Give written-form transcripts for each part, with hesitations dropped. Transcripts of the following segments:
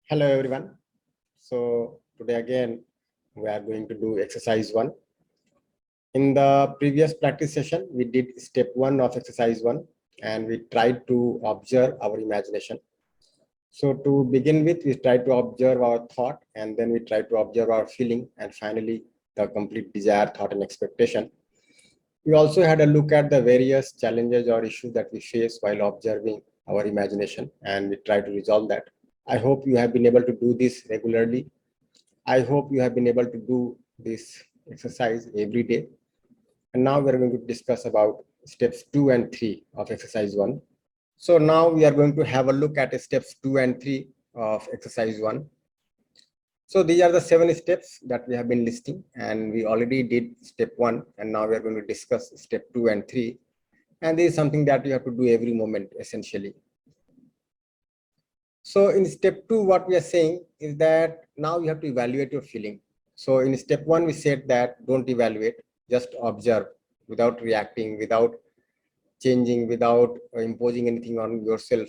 Hello everyone. So today again we are going to do exercise 1. In the previous practice session we did step 1 of exercise 1 and we tried to observe our imagination. So to begin with, we try to observe our thought and then we try to observe our feeling and finally the complete desire, thought and expectation. We also had a look at the various challenges or issues that we face while observing our imagination and we try to resolve that. I hope you have been able to do this regularly. I hope you have been able to do this exercise every day. And now we're going to discuss about steps 2 and 3 of exercise 1. So now we are going to have a look at steps 2 and 3 of exercise 1. So these are the 7 steps that we have been listing and we already did step 1 and now we are going to discuss step 2 and 3. And this is something that you have to do every moment essentially. So in step 2, what we are saying is that now you have to evaluate your feeling. So in step 1, we said that don't evaluate, just observe without reacting, without changing, without imposing anything on yourself.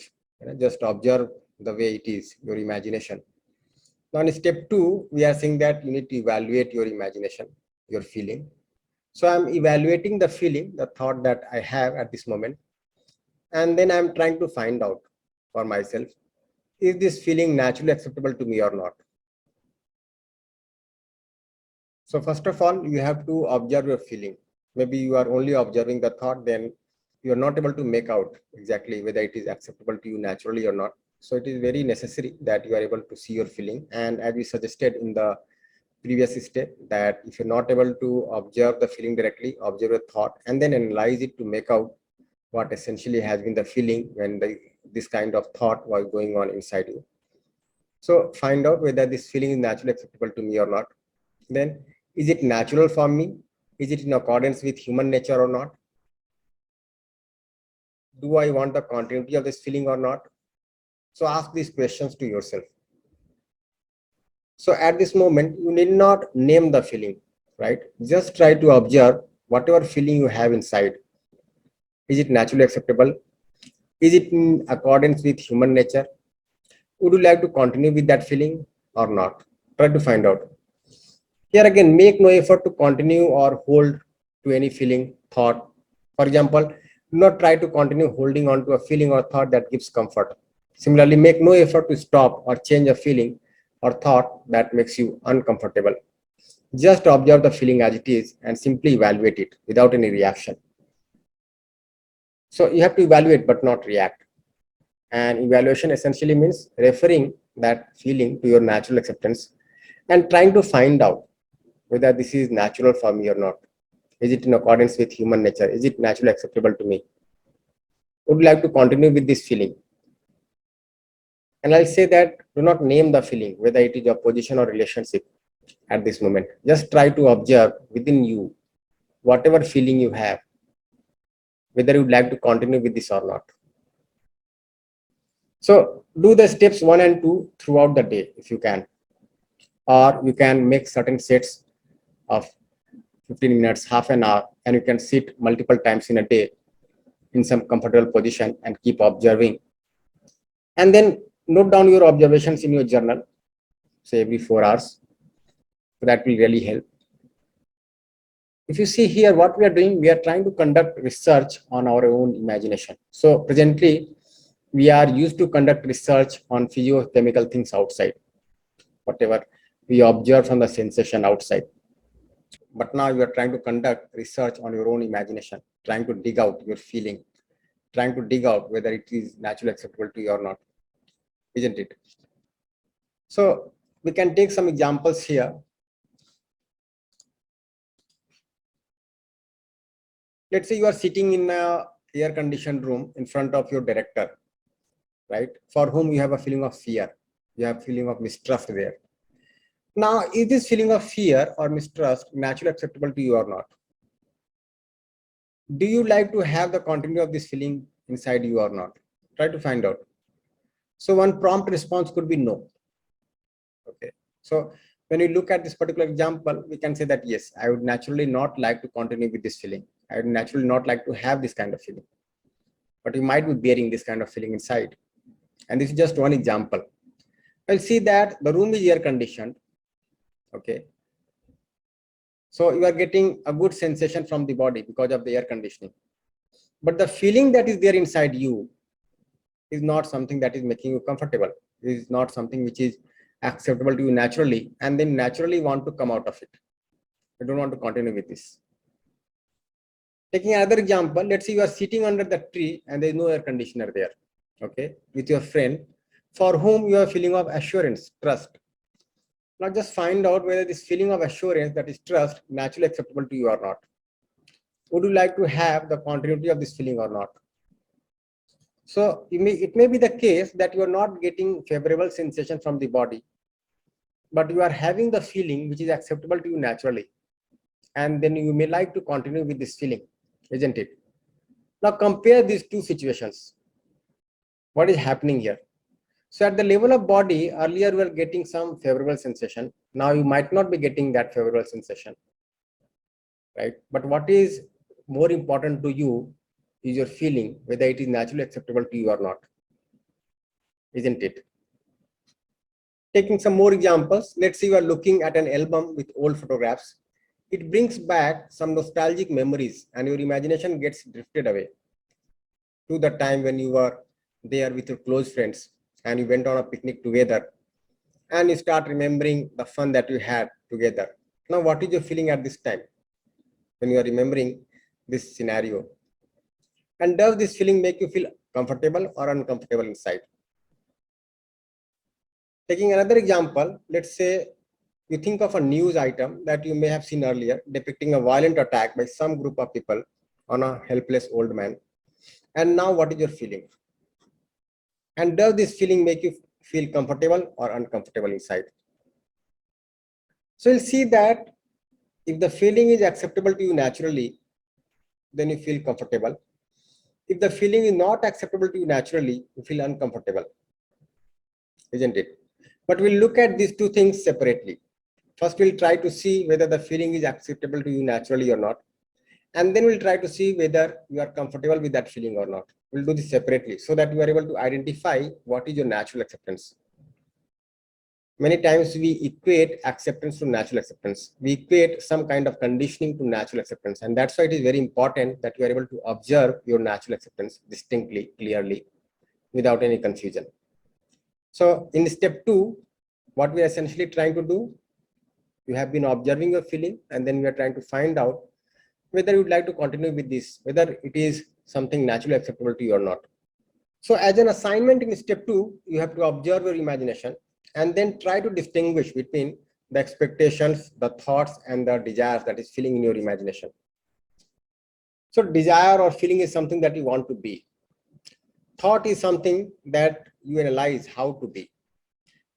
Just observe the way it is, your imagination. Now in step 2, we are saying that you need to evaluate your imagination, your feeling. So I'm evaluating the feeling, the thought that I have at this moment. And then I'm trying to find out for myself, is this feeling naturally acceptable to me or not? So first of all, you have to observe your feeling. Maybe you are only observing the thought, then you are not able to make out exactly whether it is acceptable to you naturally or not. So it is very necessary that you are able to see your feeling. And as we suggested in the previous step, that if you're not able to observe the feeling directly, observe a thought and then analyze it to make out what essentially has been the feeling when this kind of thought was going on inside you. So find out whether this feeling is naturally acceptable to me or not. Then, is it natural for me? Is it in accordance with human nature or not? Do I want the continuity of this feeling or not? So ask these questions to yourself. So at this moment, you need not name the feeling, right? Just try to observe whatever feeling you have inside. Is it naturally acceptable? Is it in accordance with human nature? Would you like to continue with that feeling or not? Try to find out. Here again, make no effort to continue or hold to any feeling, thought. For example, do not try to continue holding on to a feeling or thought that gives comfort. Similarly, make no effort to stop or change a feeling or thought that makes you uncomfortable. Just observe the feeling as it is and simply evaluate it without any reaction. So you have to evaluate but not react. And evaluation essentially means referring that feeling to your natural acceptance and trying to find out whether this is natural for me or not. Is it in accordance with human nature? Is it naturally acceptable to me? Would you like to continue with this feeling? And I'll say that do not name the feeling, whether it is a position or relationship at this moment. Just try to observe within you whatever feeling you have, whether you would like to continue with this or not. So do the steps 1 and 2 throughout the day if you can, or you can make certain sets of 15 minutes, half an hour, and you can sit multiple times in a day in some comfortable position and keep observing. And then note down your observations in your journal, say every 4 hours. So that will really help. If you see here, what we are doing, we are trying to conduct research on our own imagination. So presently, we are used to conduct research on physiochemical things outside, whatever we observe from the sensation outside. But now you are trying to conduct research on your own imagination, trying to dig out your feeling, trying to dig out whether it is naturally acceptable to you or not, isn't it? So we can take some examples here. Let's say you are sitting in a air-conditioned room in front of your director, right? For whom you have a feeling of fear, you have a feeling of mistrust there. Now, is this feeling of fear or mistrust naturally acceptable to you or not? Do you like to have the continuity of this feeling inside you or not? Try to find out. So one prompt response could be no. Okay. So when you look at this particular example, we can say that yes, I would naturally not like to continue with this feeling. I would naturally not like to have this kind of feeling. But you might be bearing this kind of feeling inside. And this is just one example. I'll see that the room is air conditioned. Okay. So you are getting a good sensation from the body because of the air conditioning. But the feeling that is there inside you is not something that is making you comfortable. It is not something which is acceptable to you naturally, and then naturally want to come out of it. I don't want to continue with this. Taking another example, let's say you are sitting under the tree and there is no air conditioner there, okay, with your friend for whom you have a feeling of assurance, trust. Now just find out whether this feeling of assurance, that is trust, naturally acceptable to you or not. Would you like to have the continuity of this feeling or not? So it may be the case that you are not getting favorable sensation from the body, but you are having the feeling which is acceptable to you naturally. And then you may like to continue with this feeling, isn't it? Now compare these two situations. What is happening here? So at the level of body, earlier we were getting some favorable sensation. Now you might not be getting that favorable sensation, right? But what is more important to you is your feeling, whether it is naturally acceptable to you or not, isn't it? Taking some more examples, let's say you are looking at an album with old photographs. It brings back some nostalgic memories and your imagination gets drifted away to the time when you were there with your close friends and you went on a picnic together and you start remembering the fun that you had together. Now, what is your feeling at this time when you are remembering this scenario? And does this feeling make you feel comfortable or uncomfortable inside? Taking another example, let's say you think of a news item that you may have seen earlier depicting a violent attack by some group of people on a helpless old man. And now what is your feeling? And does this feeling make you feel comfortable or uncomfortable inside? So you'll see that if the feeling is acceptable to you naturally, then you feel comfortable. If the feeling is not acceptable to you naturally, you feel uncomfortable, isn't it? But we'll look at these two things separately. First, we'll try to see whether the feeling is acceptable to you naturally or not. And then we'll try to see whether you are comfortable with that feeling or not. We'll do this separately so that you are able to identify what is your natural acceptance. Many times we equate acceptance to natural acceptance. We equate some kind of conditioning to natural acceptance. And that's why it is very important that you are able to observe your natural acceptance distinctly, clearly, without any confusion. So in step 2, what we are essentially trying to do, you have been observing your feeling, and then we are trying to find out whether you would like to continue with this, whether it is something naturally acceptable to you or not. So as an assignment in step 2, you have to observe your imagination and then try to distinguish between the expectations, the thoughts, and the desires that is feeling in your imagination. So desire or feeling is something that you want to be. Thought is something that you analyze how to be.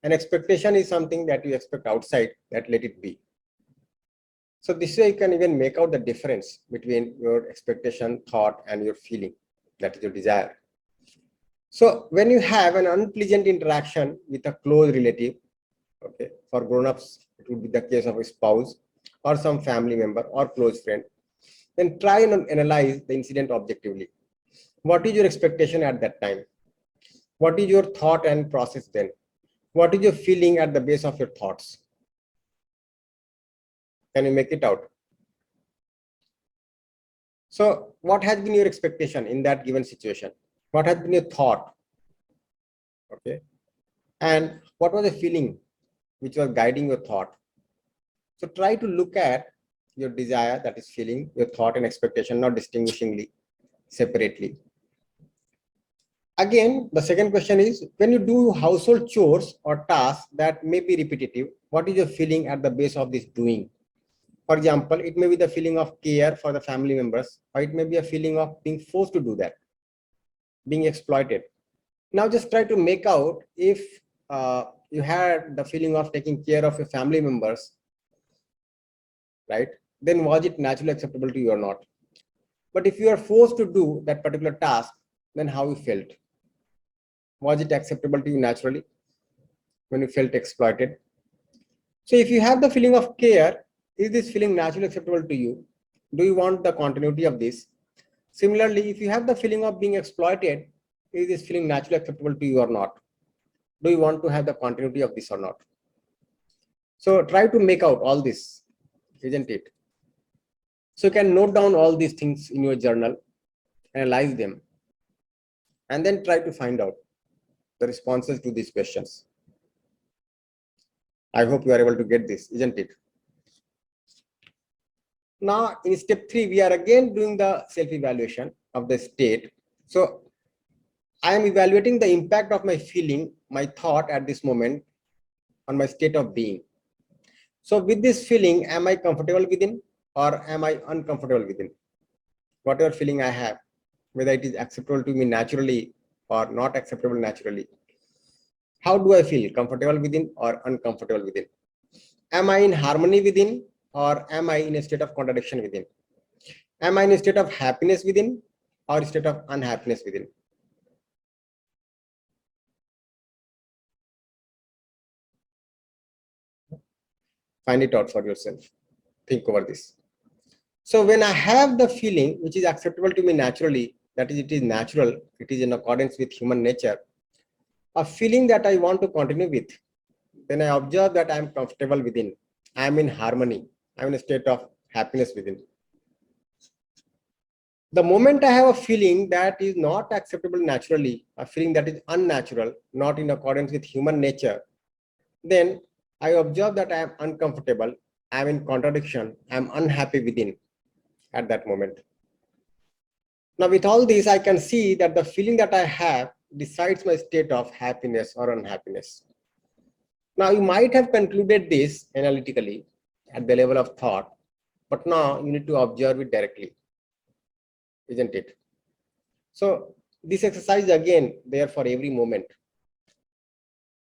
An expectation is something that you expect outside, that let it be. So this way you can even make out the difference between your expectation, thought, and your feeling, that is your desire. So when you have an unpleasant interaction with a close relative, okay, for grown-ups, it would be the case of a spouse or some family member or close friend, then try and analyze the incident objectively. What is your expectation at that time? What is your thought and process then? What is your feeling at the base of your thoughts? Can you make it out? So what has been your expectation in that given situation? What has been your thought? Okay. And what was the feeling which was guiding your thought? So try to look at your desire, that is feeling, your thought and expectation, not distinguishingly, separately. Again, the second question is, when you do household chores or tasks that may be repetitive, what is your feeling at the base of this doing? For example, it may be the feeling of care for the family members, or it may be a feeling of being forced to do that, being exploited. Now just try to make out if you had the feeling of taking care of your family members, right? Then was it naturally acceptable to you or not? But if you are forced to do that particular task, then how you felt? Was it acceptable to you naturally when you felt exploited? So if you have the feeling of care, is this feeling naturally acceptable to you? Do you want the continuity of this? Similarly, if you have the feeling of being exploited, is this feeling naturally acceptable to you or not? Do you want to have the continuity of this or not? So try to make out all this, isn't it? So you can note down all these things in your journal, analyze them, and then try to find out the responses to these questions. I hope you are able to get this, isn't it? Now, in step 3, we are again doing the self-evaluation of the state. So I am evaluating the impact of my feeling, my thought at this moment on my state of being. So with this feeling, am I comfortable within or am I uncomfortable within? Whatever feeling I have, whether it is acceptable to me naturally or not acceptable naturally. How do I feel? Comfortable within or uncomfortable within? Am I in harmony within or am I in a state of contradiction within? Am I in a state of happiness within or a state of unhappiness within? Find it out for yourself. Think over this. So when I have the feeling which is acceptable to me naturally, that is, it is natural, it is in accordance with human nature, a feeling that I want to continue with, then I observe that I am comfortable within, I am in harmony, I am in a state of happiness within. The moment I have a feeling that is not acceptable naturally, a feeling that is unnatural, not in accordance with human nature, then I observe that I am uncomfortable, I am in contradiction, I am unhappy within at that moment. Now, with all this, I can see that the feeling that I have decides my state of happiness or unhappiness. Now, you might have concluded this analytically at the level of thought, but now you need to observe it directly, isn't it? So, this exercise again there for every moment.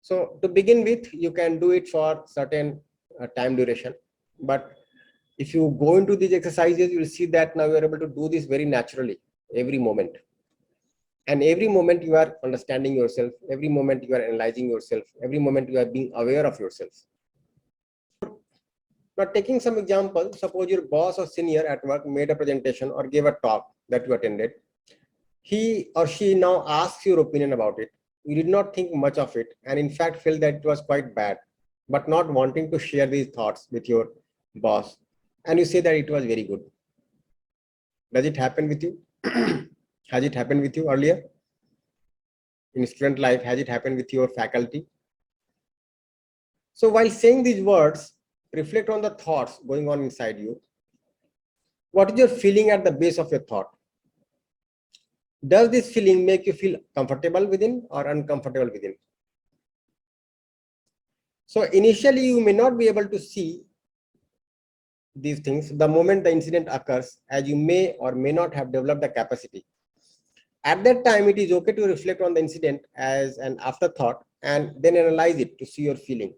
So, to begin with, you can do it for certain time duration, but if you go into these exercises, you will see that now you are able to do this very naturally every moment. And every moment you are understanding yourself, every moment you are analyzing yourself, every moment you are being aware of yourself. Now, taking some example, suppose your boss or senior at work made a presentation or gave a talk that you attended. He or she now asks your opinion about it. You did not think much of it and in fact felt that it was quite bad, but not wanting to share these thoughts with your boss. And you say that it was very good. Does it happen with you? Has it happened with you earlier? In student life, has it happened with your faculty? So while saying these words, reflect on the thoughts going on inside you. What is your feeling at the base of your thought? Does this feeling make you feel comfortable within or uncomfortable within? So initially, you may not be able to see these things the moment the incident occurs, as you may or may not have developed the capacity. At that time, it is okay to reflect on the incident as an afterthought and then analyze it to see your feeling.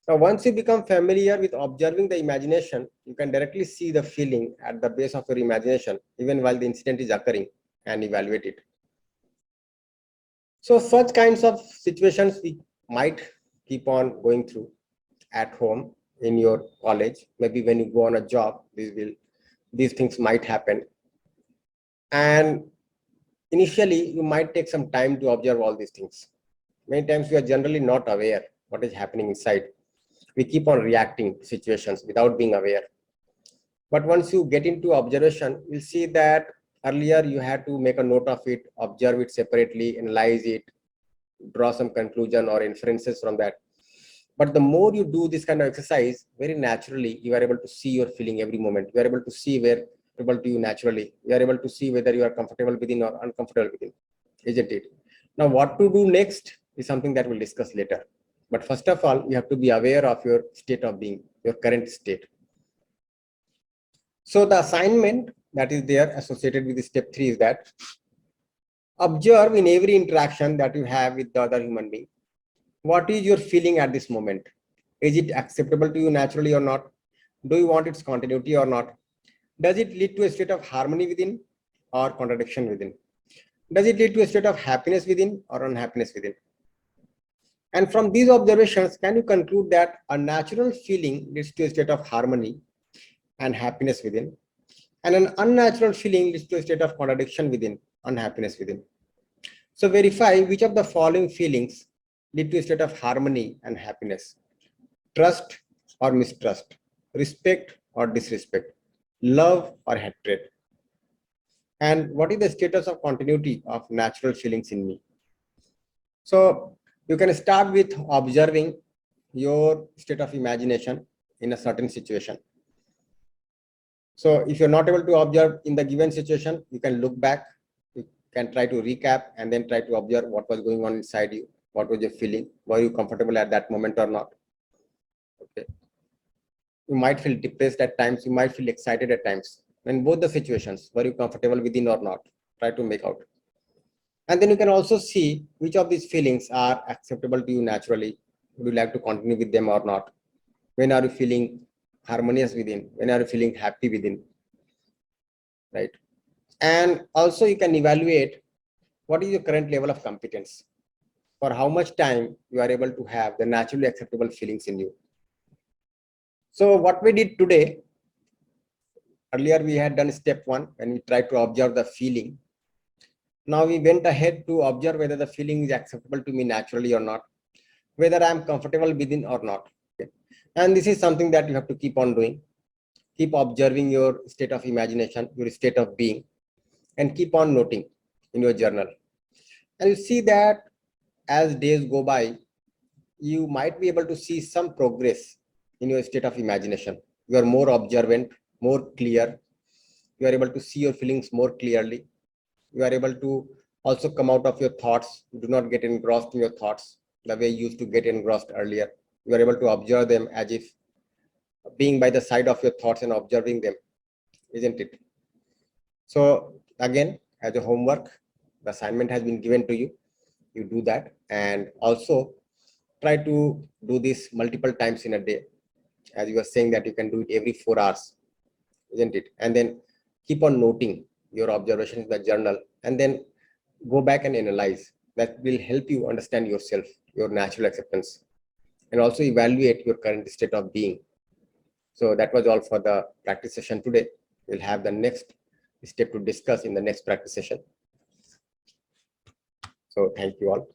Now, once you become familiar with observing the imagination, you can directly see the feeling at the base of your imagination, even while the incident is occurring, and evaluate it. So such kinds of situations we might keep on going through at home, in your college, maybe when you go on a job, these things might happen. And initially, you might take some time to observe all these things. Many times we are generally not aware what is happening inside. We keep on reacting to situations without being aware. But once you get into observation, you'll see that earlier you had to make a note of it, observe it separately, analyze it, draw some conclusion or inferences from that. But the more you do this kind of exercise, very naturally, you are able to see your feeling every moment. You are able to see where able to you naturally. You are able to see whether you are comfortable within or uncomfortable within, isn't it? Now, what to do next is something that we'll discuss later. But first of all, you have to be aware of your state of being, your current state. So the assignment that is there associated with step 3 is that observe in every interaction that you have with the other human being. What is your feeling at this moment? Is it acceptable to you naturally or not? Do you want its continuity or not? Does it lead to a state of harmony within or contradiction within? Does it lead to a state of happiness within or unhappiness within? And from these observations, can you conclude that a natural feeling leads to a state of harmony and happiness within, and an unnatural feeling leads to a state of contradiction within, unhappiness within? So verify which of the following feelings lead to a state of harmony and happiness, trust or mistrust, respect or disrespect, love or hatred, and what is the status of continuity of natural feelings in me. So you can start with observing your state of imagination in a certain situation. So if you're not able to observe in the given situation, you can look back, you can try to recap and then try to observe what was going on inside you, what was your feeling, were you comfortable at that moment or not. Okay. You might feel depressed at times, you might feel excited at times. In both the situations, were you comfortable within or not? Try to make out. And then you can also see which of these feelings are acceptable to you naturally. Would you like to continue with them or not? When are you feeling harmonious within? When are you feeling happy within? Right. And also you can evaluate what is your current level of competence, for how much time you are able to have the naturally acceptable feelings in you. So what we did today, earlier we had done step 1 when we tried to observe the feeling. Now we went ahead to observe whether the feeling is acceptable to me naturally or not, whether I am comfortable within or not. Okay. And this is something that you have to keep on doing. Keep observing your state of imagination, your state of being, and keep on noting in your journal. And you see that as days go by, you might be able to see some progress in your state of imagination. You are more observant, more clear. You are able to see your feelings more clearly. You are able to also come out of your thoughts. You do not get engrossed in your thoughts the way you used to get engrossed earlier. You are able to observe them as if being by the side of your thoughts and observing them, isn't it? So again, as a homework, the assignment has been given to you. You do that, and also try to do this multiple times in a day. As you were saying that you can do it every 4 hours, isn't it? And then keep on noting your observations in the journal, and then go back and analyze. That will help you understand yourself, your natural acceptance, and also evaluate your current state of being. So that was all for the practice session today. We'll have the next step to discuss in the next practice session. So thank you all.